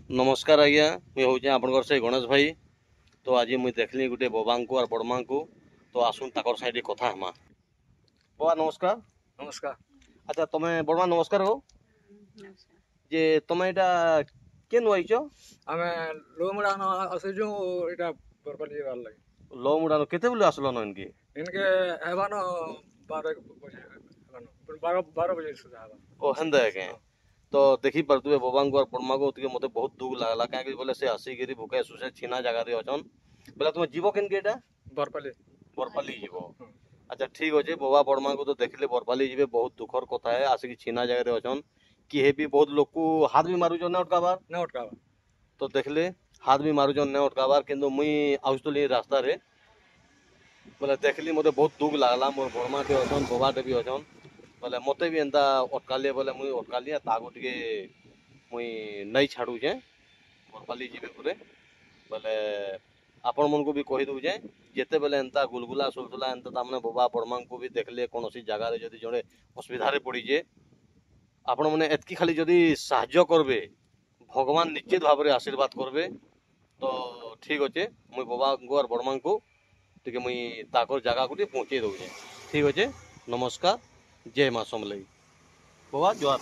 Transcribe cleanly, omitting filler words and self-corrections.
नमस्कार आज्ञा मुझे हूँ आपंकर से गणेश भाई। तो आज मुझे देखली गोटे बाबा को और बड़मा को। तो आसुन ताकर साइड कथा हमा। बाबा नमस्कार। नमस्कार। अच्छा तुम्हें बड़मा नमस्कार हो जे तुम्हें यहाँ के नुआईच आमे लोमुड़ा न आसुजु इटा बरपाली वाल लगे लो मुड़ा केते बोले आसलो न इनकी इनके हेबानो 12 बजे हेबानो 12 बजे सुधा हेबानो ओ हंदा है के तो देखी परतुए बाबा को और बड़मा को तिके मते बहुत दुख लागला काहे बोले से हसी गिरी भूखे सुसे छिना जगह रे अछन बोले तुम जीवो केन के एटा बरपाली बरपाली जीवो। अच्छा ठीक अच्छे बाबा बड़मा को तो देखले बरपाली जीवे बहुत दुखर कथा है आसिक छिना जगह रे अछन कि हे भी बहुत लोग को हाथ भी मारुछन ना अटकाबार ना उठकावा तो देखले हाथ भी मारुछन ना अटकाबार किंतु मुई आउस्तली रास्ता रे बोले देखली मते बहुत दुख लागला मोर बड़मा टे अछन बाबाटे भी अछन बोले मते भी एंता अटकाले बोले मुई अटकाली तागो टिके मुई नहीं छाड़ूचे बरपाली जीवे पुरे बोले आपण मन को भी कही दउचे जेते बेले एंता गुलगुला सुलसुला एंता तामने बाबा बड़मा को भी देखले कोनोसी जगह रे जदी जड़े असुविधा रे पड़ी जे आपण माने एतकी खाली जदी साहाय्य करबे भगवान निश्चित भाव रे आशीर्वाद करबे। तो ठीक अच्छे मुई बाबा को और बड़मा को टिके मुई ताकर जगह को टिके पहुँचे दउचे। ठीक अच्छे नमस्कार जय माँ समलई बाबा जोहार।